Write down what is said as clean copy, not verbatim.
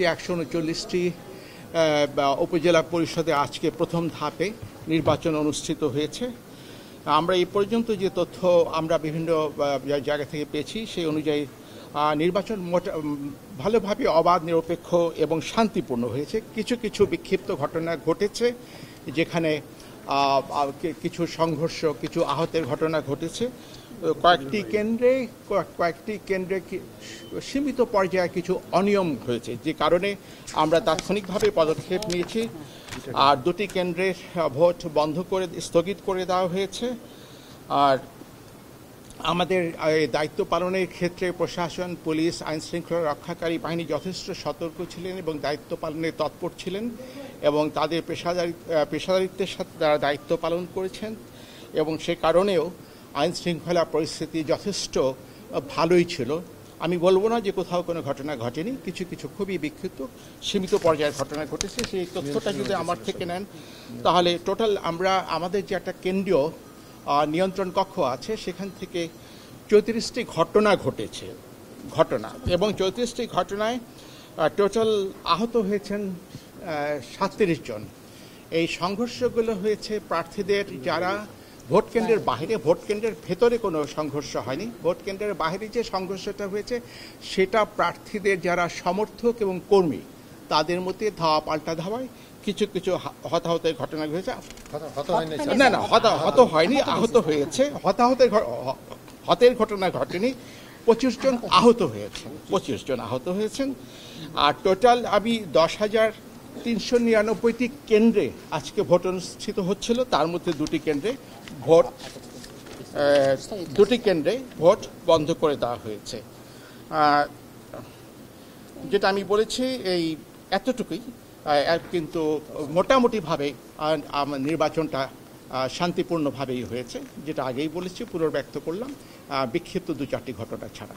139টি উপজেলা পরিষদে আজকে প্রথম ধাপে নির্বাচন অনুষ্ঠিত হয়েছে। আমরা এই পর্যন্ত যে তথ্য আমরা বিভিন্ন জায়গা থেকে পেয়েছি সেই অনুযায়ী নির্বাচন ভালোভাবে অবাধ, নিরপেক্ষ এবং শান্তিপূর্ণ হয়েছে। কিছু কিছু বিক্ষিপ্ত ঘটনা ঘটেছে, যেখানে কিছু সংঘর্ষ, কিছু আহতের ঘটনা ঘটেছে। কয়েকটি কেন্দ্রে সীমিত পর্যায়ে কিছু অনিয়ম হয়েছে, যে কারণে আমরা তাৎক্ষণিকভাবে পদক্ষেপ নিয়েছি। আর দুটি কেন্দ্রের ভোট স্থগিত করে দেওয়া হয়েছে। আর আমাদের দায়িত্ব পালনের ক্ষেত্রে প্রশাসন, পুলিশ, আইন শৃঙ্খলা রক্ষাকারী বাহিনী যথেষ্ট সতর্ক ছিলেন এবং দায়িত্ব পালনে তৎপর ছিলেন, এবং তাদের পেশাদারিত্বের সাথে তারা দায়িত্ব পালন করেছেন, এবং সে কারণেও আইন শৃঙ্খলা পরিস্থিতি যথেষ্ট ভালোই ছিল। আমি বলবো না যে কোথাও কোনো ঘটনা ঘটেনি, কিছু কিছু খুবই বিক্ষিপ্ত সীমিত পর্যায়ের ঘটনা ঘটেছে। সেই তথ্যটা যদি আমার থেকে নেন, তাহলে টোটাল আমাদের যে একটা কেন্দ্রীয় নিয়ন্ত্রণ কক্ষ আছে, সেখান থেকে 34টি ঘটনা ঘটেছে এবং 34টি ঘটনায় টোটাল আহত হয়েছেন 37 জন। এই সংঘর্ষগুলো হয়েছে প্রার্থীদের যারা ভোট কেন্দ্রের বাইরে, ভোট কেন্দ্রের ভেতরে কোনো সংঘর্ষ হয়নি। ভোট কেন্দ্রের বাইরে যে সংঘর্ষটা হয়েছে সেটা প্রার্থীদের যারা সমর্থক এবং কর্মী, তাদের মধ্যে ধাওয়া পাল্টা ধাওয়ায় কিছু কিছু হতাহতের ঘটনা ঘটেছে। না, হত হয়নি, আহত হয়েছে। হতের ঘটনা ঘটেনি। 25 জন আহত হয়েছেন। আর টোটাল 10,399টি কেন্দ্রে আজকে ভোট অনুষ্ঠিত হচ্ছিল। তার মধ্যে দুটি কেন্দ্রে ভোট বন্ধ করে দেওয়া হয়েছে। যেটা আমি বলেছি এই এতটুকুই, কিন্তু মোটামুটিভাবে নির্বাচনটা শান্তিপূর্ণভাবেই হয়েছে, যেটা আগেই বলেছি, পুনর্ব্যক্ত করলাম, বিক্ষিপ্ত 2-4টি ঘটনা ছাড়া।